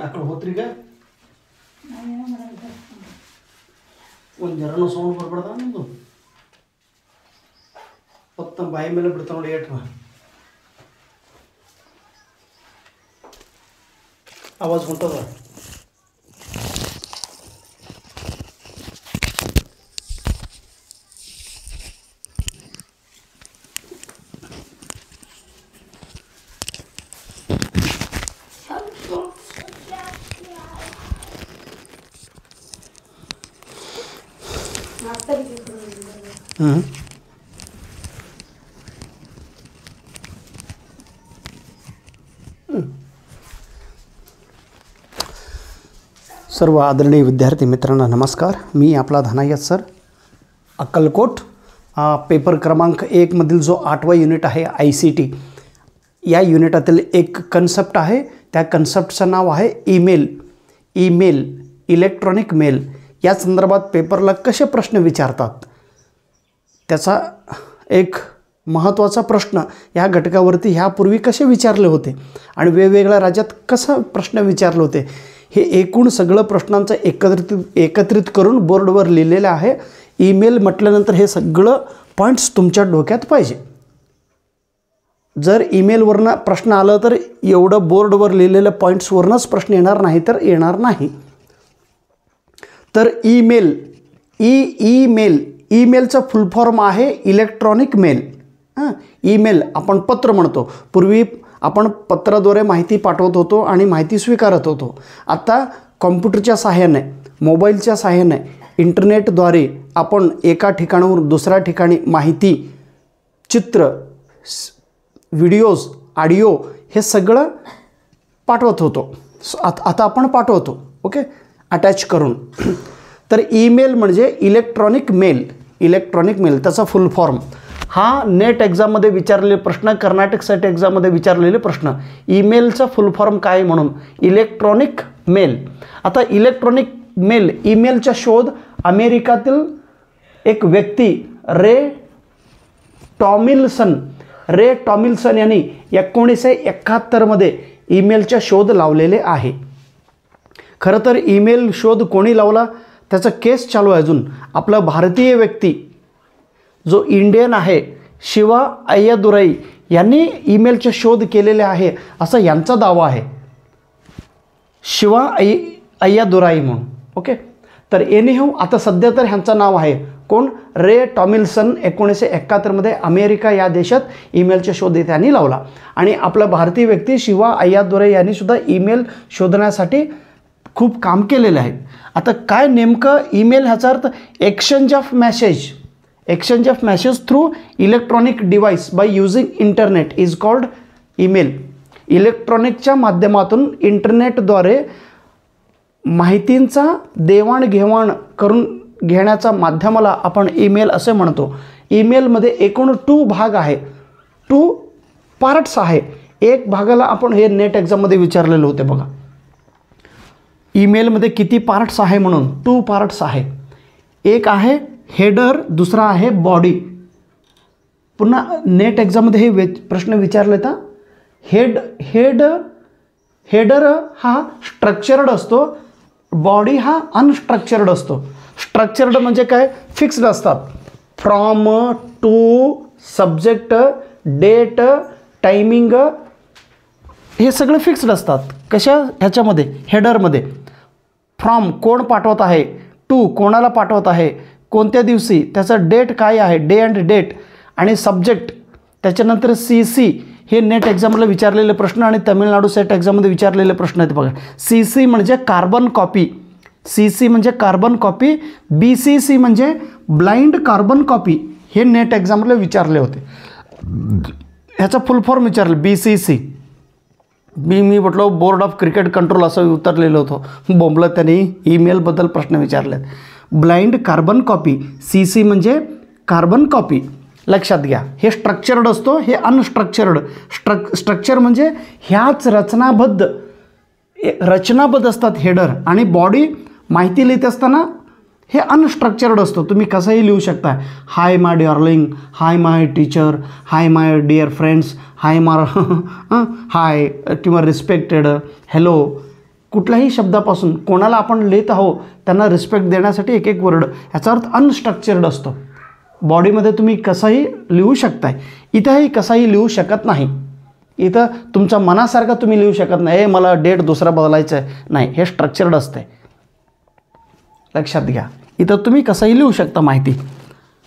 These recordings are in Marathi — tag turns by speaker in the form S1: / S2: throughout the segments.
S1: ಅక్కడ ಹೋತ್ರಿಗ ಒಂದು ಜರನೂ ಸೌಂಡ್ ಬರ್ಬಾರ್ದ ನಿಮ್ಮದು ಹೊತ್ತ ಬಾಯಿ ಮೇಲೆ ಬಿಡ್ತಾವ ನೋಡಿ ಏಟ್ರ आवाज ಹೊಂಟದ सर्व आदरणीय विद्यार्थी मित्रांना नमस्कार. मी आपला धनायत सर, अक्कलकोट. पेपर क्रमांक 1 मधील जो 8वा युनिट आहे ICT, या युनिटातील एक कन्सेप्ट आहे. त्या कन्सेप्टचं नाव आहे ईमेल, इलेक्ट्रॉनिक मेल. या संदर्भात पेपरला कसे प्रश्न विचारतात त्याचा एक महत्त्वाचा प्रश्न या घटकावरती ह्यापूर्वी कसे विचारले होते आणि वेगवेगळ्या राज्यात कसा प्रश्न विचारले होते हे एकूण सगळं प्रश्नांचं एकत्रित करून बोर्डवर लिहिलेलं आहे. ईमेल म्हटल्यानंतर हे सगळं पॉईंट्स तुमच्या डोक्यात पाहिजे. जर ईमेलवरनं प्रश्न आलं तर एवढं बोर्डवर लिहिलेलं पॉईंट्सवरनंच प्रश्न येणार नाही तर येणार नाही. तर ईमेलचा फुल फॉर्म आहे इलेक्ट्रॉनिक मेल. ईमेल आपण पत्र म्हणतो. पूर्वी आपण पत्राद्वारे माहिती पाठवत होतो आणि माहिती स्वीकारत होतो. आता कॉम्प्युटरच्या सहाय्याने, मोबाईलच्या सहाय्याने, इंटरनेटद्वारे आपण एका ठिकाणावरून दुसऱ्या ठिकाणी माहिती, चित्र, व्हिडिओज, ऑडिओ हे सगळं पाठवत होतो. आता आपण पाठवतो, ओके, अटॅच करून. तर ईमेल म्हणजे इलेक्ट्रॉनिक मेल. त्याचा फुल फॉर्म हा नेट एक्झाममध्ये विचारलेले प्रश्न, कर्नाटक सेट एक्झाममध्ये विचारलेले प्रश्न. ईमेलचा फुल फॉर्म काय म्हणून इलेक्ट्रॉनिक मेल. आता इलेक्ट्रॉनिक मेल, ईमेलचा शोध अमेरिकातील एक व्यक्ती रे टॉमिल्सन यांनी 1971 मध्ये ईमेलचा शोध लावलेले आहे. खरं तर ईमेल शोध कोणी लावला त्याचा केस चालू आहे अजून. आपला भारतीय व्यक्ती जो इंडियन आहे शिवा अय्यादुराई यांनी ईमेलचा शोध केलेले आहे असा यांचा दावा आहे. शिवा अय्यादुराई म्हणून, ओके. तर एनीहाऊ आता सध्या तर ह्यांचं नाव आहे कोण, रे टॉमिल्सन. 1971 मध्ये अमेरिका या देशात ईमेलचा शोध त्यांनी लावला. आणि आपला भारतीय व्यक्ती शिवा अय्यादुराई यांनी सुद्धा ईमेल शोधण्यासाठी खूप काम केलेलं आहे. आता काय नेमकं ईमेल ह्याचा अर्थ exchange of message through electronic device by using internet is called email. इलेक्ट्रॉनिकच्या माध्यमातून इंटरनेटद्वारे माहितींचा देवाणघेवाण करून घेण्याच्या माध्यमाला आपण ईमेल असे म्हणतो. ईमेलमध्ये एकूण 2 भाग आहे, 2 पार्ट्स आहे. एक भागाला आपण हे नेट एक्झाममध्ये विचारलेले होते बघा, ईमेलमध्ये किती पार्ट्स आहे म्हणून. 2 पार्ट्स आहे. एक आहे हेडर, दुसरा आहे बॉडी. पुन्हा नेट एक्झाममध्ये हे प्रश्न विचारले तर हेडर हा स्ट्रक्चर्ड असतो, बॉडी हा अनस्ट्रक्चर्ड असतो. स्ट्रक्चर्ड म्हणजे काय, फिक्स्ड असतात. From, to, subject, date, timing हे सगळे फिक्स्ड असतात. कशा ह्याच्यामध्ये, हेडरमध्ये. फ्रॉम कोण पाठवत आहे, टू कोणाला पाठवत आहे, कोणत्या दिवशी, त्याचा डेट काय आहे, डे अँड डेट, आणि सब्जेक्ट. त्याच्यानंतर CC हे नेट एक्झामला विचारलेले प्रश्न आणि तमिळनाडू सेट एक्झाममध्ये विचारलेले प्रश्न आहेत बघा. CC म्हणजे कार्बन कॉपी, BCC म्हणजे ब्लाइंड कार्बन कॉपी. हे नेट एक्झामला विचारले होते. ह्याचा फुल फॉर्म विचारलं BCC. मी म्हटलो बोर्ड ऑफ क्रिकेट कंट्रोल असं उतरलेलं होतं. बोंबलं त्यांनी ईमेलबद्दल प्रश्न विचारलेत. ब्लाइंड कार्बन कॉपी, CC म्हणजे कार्बन कॉपी. लक्षात घ्या, हे स्ट्रक्चर्ड असतो, हे अनस्ट्रक्चर्ड. स्ट्रक्चर म्हणजे ह्याच रचनाबद्ध असतात हेडर. आणि बॉडी माहिती लिहित असताना हे अनस्ट्रक्चर्ड असतं. तुम्ही कसंही लिहू शकता. Hi my darling, hi my teacher, hi my dear friends, hi मार हाय किंवा रिस्पेक्टेड, हॅलो, कुठल्याही शब्दापासून कोणाला आपण लिहित आहोत त्यांना रिस्पेक्ट देण्यासाठी एक एक वर्ड, याचा अर्थ अनस्ट्रक्चर्ड असतो. बॉडीमध्ये तुम्ही कसंही लिहू शकताय. इथंही कसंही लिहू शकत नाही. इथं तुमच्या मनासारखं तुम्ही लिहू शकत नाही. मला डेट दुसरा बदलायचं आहे, नाही, हे स्ट्रक्चर्ड असते, लक्षात घ्या. इथं तुम्ही कसंही लिहू शकता माहिती.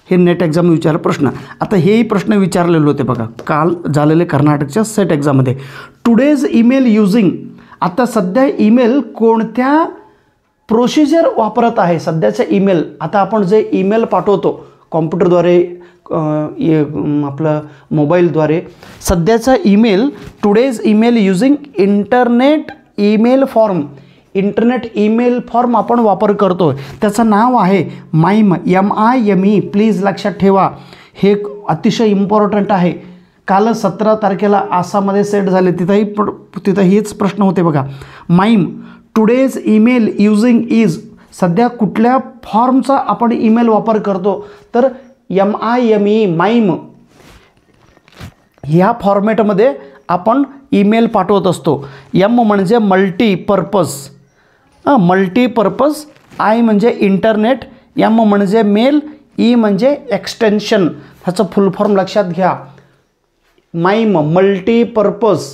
S1: हे नेट एक्झाम विचार प्रश्न. आता हेही प्रश्न विचारलेले होते बघा काल झालेले कर्नाटकच्या सेट एक्झाममध्ये. टुडेज ईमेल युजिंग, आता सध्या ईमेल कोणत्या प्रोसिजर वापरत आहे. सध्याचा ईमेल, आता आपण जे ईमेल पाठवतो कॉम्प्युटरद्वारे, आपलं मोबाईलद्वारे, सध्याचा email, today's email using internet email form, internet email form आपण वापर करतो. त्याचं नाव आहे माईम, MIME. प्लीज लक्षात ठेवा, हे अतिशय इम्पॉर्टंट आहे. काल 17 तारखेला आसाममध्ये सेट झाले, तिथं हेच प्रश्न होते बघा. Mime, today's email using is, सध्या कुठल्या फॉर्मचा आपण ईमेल वापर करतो, तर MIME, माईम, ह्या फॉर्मॅटमध्ये आपण ईमेल पाठवत असतो. M म्हणजे मल्टीपर्पज, मल्टीपर्पज, I म्हणजे इंटरनेट, M म्हणजे मेल, E म्हणजे एक्सटेन्शन. ह्याचं फुल फॉर्म लक्षात घ्या. माईम, मल्टीपर्पज,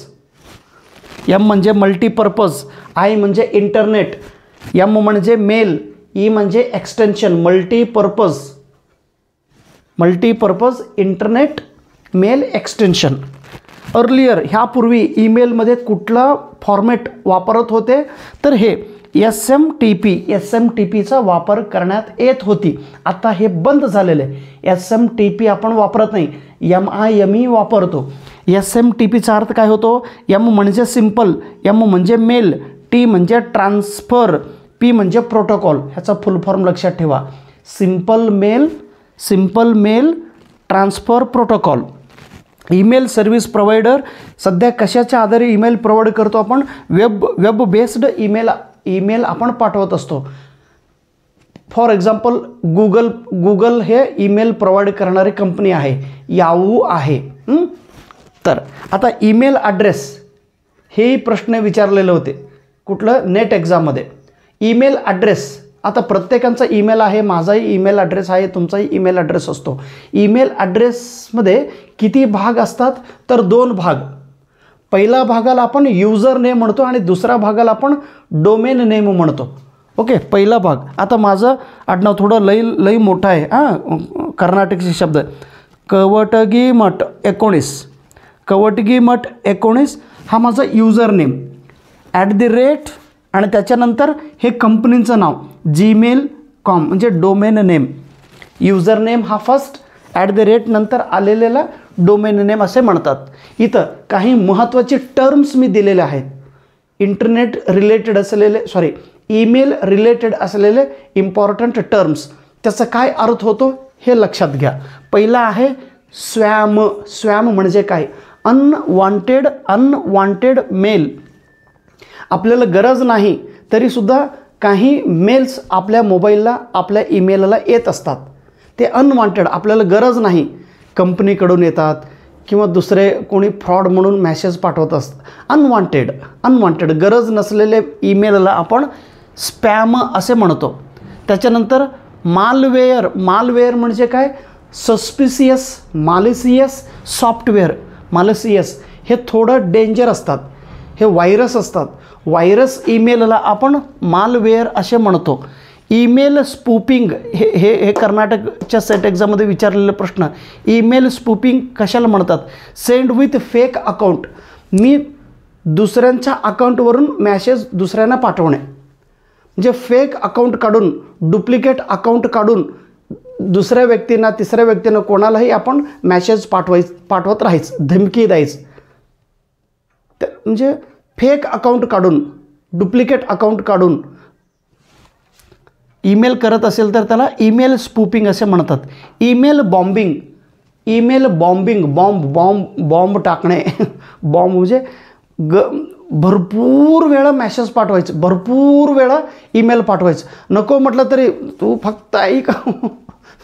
S1: M म्हणजे मल्टीपर्पज, I म्हणजे इंटरनेट, M म्हणजे मेल, E म्हणजे extension. Multipurpose, multipurpose internet mail extension. Earlier, ह्यापूर्वी ईमेलमध्ये कुठला फॉर्मॅट वापरत होते, तर हे SMTPचा वापर करण्यात येत होती. आता हे बंद झालेलं आहे. SMTP आपण वापरत नाही, MIME वापरतो. SMTPचा अर्थ काय होतो. M म्हणजे सिम्पल, M म्हणजे मेल, T म्हणजे ट्रान्सफर, P म्हणजे प्रोटोकॉल. ह्याचा फुल फॉर्म लक्षात ठेवा. Simple mail transfer protocol. Email service provider, सध्या कशाच्या आधारे ईमेल प्रोव्हाइड करतो आपण, वेब बेस्ड ईमेल आपण पाठवत असतो. फॉर एक्झाम्पल गुगल हे ईमेल प्रोव्हाइड करणारी कंपनी आहे, याहू आहे. तर आता ईमेल ॲड्रेस, हे प्रश्न विचारलेले होते कुठलं नेट एक्झाममध्ये. ईमेल ॲड्रेस, आता प्रत्येकाचा ईमेल आहे, माझाही ईमेल ॲड्रेस आहे, तुमचाही ईमेल ॲड्रेस असतो. ईमेल ॲड्रेसमध्ये किती भाग असतात, तर 2 भाग. पहिला भागाला आपण युजर नेम म्हणतो आणि दुसऱ्या भागाला आपण डोमेन नेम म्हणतो. ओके, पहिला भाग. आता माझं आडनाव थोडं लई मोठं आहे, कर्नाटकचे शब्द. कवटगी मठ 19, कवटगी मठ 19 हा माझा युजर नेम. @ आणि त्याच्यानंतर हे कंपनीचं नाव gmail.com म्हणजे डोमेन नेम. युजर नेम हा फर्स्ट, @ नंतर आलेला डोमेन नेम असे म्हणतात. इथं काही महत्त्वाचे टर्म्स मी दिलेले आहेत. इंटरनेट रिलेटेड असलेले, ईमेल रिलेटेड असलेले इम्पॉर्टंट टर्म्स, त्याचा काय अर्थ होतो हे लक्षात घ्या. पहिला आहे स्पॅम. स्पॅम म्हणजे काय, अनवॉन्टेड मेल. आपल्याला गरज नाही तरीसुद्धा काही मेल्स आपल्या मोबाईलला, आपल्या ईमेलला येत असतात. ते अनवॉन्टेड, आपल्याला गरज नाही, कंपनीकडून येतात किंवा दुसरे कोणी फ्रॉड म्हणून मॅसेज पाठवत असतात. अनवॉन्टेड गरज नसलेले ईमेलला आपण स्पॅम असे म्हणतो. त्याच्यानंतर मालवेअर म्हणजे काय, सस्पिशियस, मालिशियस सॉफ्टवेअर. मालिशियस हे थोडं डेंजर असतात, हे व्हायरस असतात. व्हायरस ईमेलला आपण मालवेअर असे म्हणतो. ईमेल स्पूपिंग, हे कर्नाटकच्या सेट एक्झाममध्ये विचारलेले प्रश्न. ईमेल स्पूपिंग कशाला म्हणतात, सेंड विथ फेक अकाउंट. मी दुसऱ्यांच्या अकाउंटवरून मॅसेज दुसऱ्यांना पाठवणे, म्हणजे फेक अकाउंट काढून, डुप्लिकेट अकाउंट काढून दुसऱ्या व्यक्तींना, तिसऱ्या व्यक्तींना, कोणालाही आपण मॅसेज पाठवत राहायचं, धमकी द्यायचं. म्हणजे फेक अकाउंट काढून, डुप्लिकेट अकाउंट काढून ईमेल करत असेल तर त्याला ईमेल स्पूपिंग असे म्हणतात. ईमेल बॉम्बिंग, बॉम्ब टाकणे. बॉम्ब म्हणजे भरपूर वेळा मॅसेज पाठवायचं, भरपूर वेळा ईमेल पाठवायचं. नको म्हटलं तरी तू फक्त ऐक.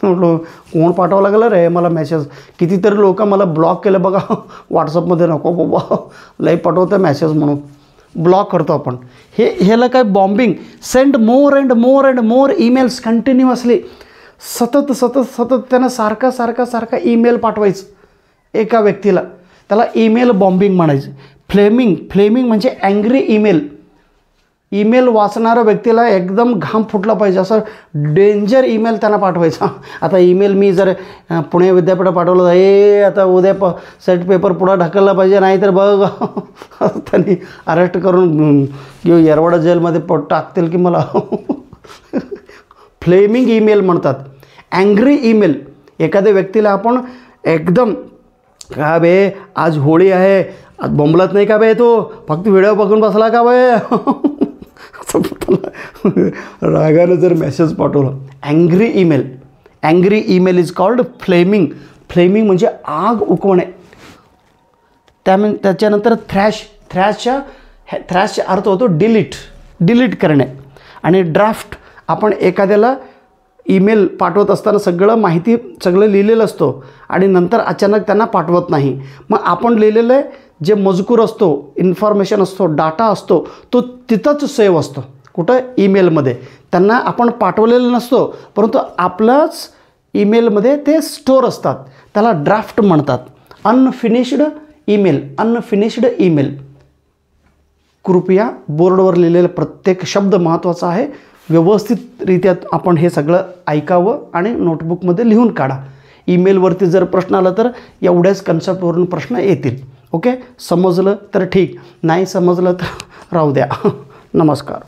S1: म्हटलं कोण पाठवावं लागलं रे मला मेसेज. कितीतरी लोक मला ब्लॉक केलं बघा व्हॉट्सअपमध्ये. नको बाबा लई पाठवतं मॅसेज म्हणून ब्लॉक करतो आपण. ह्याला काय bombing. Send more and more and more emails continuously. सतत सतत सतत त्यानं सारखा ईमेल पाठवायचं एका व्यक्तीला. त्याला ईमेल बॉम्बिंग म्हणायचं. फ्लेमिंग म्हणजे ॲंग्री ईमेल. ईमेल वाचणाऱ्या व्यक्तीला एकदम घाम फुटला पाहिजे असं डेंजर ईमेल त्यांना पाठवायचा. आता ईमेल मी जर पुणे विद्यापीठात पाठवलं आता उद्या सेट पेपर पुढं ढकलला पाहिजे, नाही तर बघ त्यांनी अरेस्ट करून येरवाडा जेलमध्ये टाकतील की मला. फ्लेमिंग ईमेल म्हणतात. ॲंग्री ईमेल. एखाद्या व्यक्तीला आपण एकदम का बे आज होळी आहे, आज बोंबलत नाही का बे तू, फक्त व्हिडिओ बघून बसला का बे, रागानं जर मेसेज पाठवलं. ॲंग्री ईमेल इज कॉल्ड फ्लेमिंग. म्हणजे आग उकवणे. त्याच्यानंतर थ्रॅशचा अर्थ होतो डिलीट करणे. आणि ड्राफ्ट. आपण एखाद्याला ईमेल पाठवत असताना सगळं लिहिलेलं असतो आणि नंतर अचानक त्यांना पाठवत नाही. मग आपण लिहिलेलं जे मजकूर असतो, इन्फॉर्मेशन असतो, डाटा असतो, तो तिथंच सेव्ह असतो. कुठं? ईमेलमध्ये. त्यांना आपण पाठवलेलं नसतो, परंतु आपल्याच ईमेलमध्ये ते स्टोअर असतात. त्याला ड्राफ्ट म्हणतात. Unfinished email. कृपया बोर्डवर लिहिलेला प्रत्येक शब्द महत्त्वाचा आहे. व्यवस्थितरित्या आपण हे सगळं ऐकावं आणि नोटबुकमध्ये लिहून काढा. ईमेलवरती जर प्रश्न आला तर एवढ्याच कन्सेप्टवरून प्रश्न येतील. ओके, समजलं तर ठीक, नाही समजलं तर राहू द्या. नमस्कार.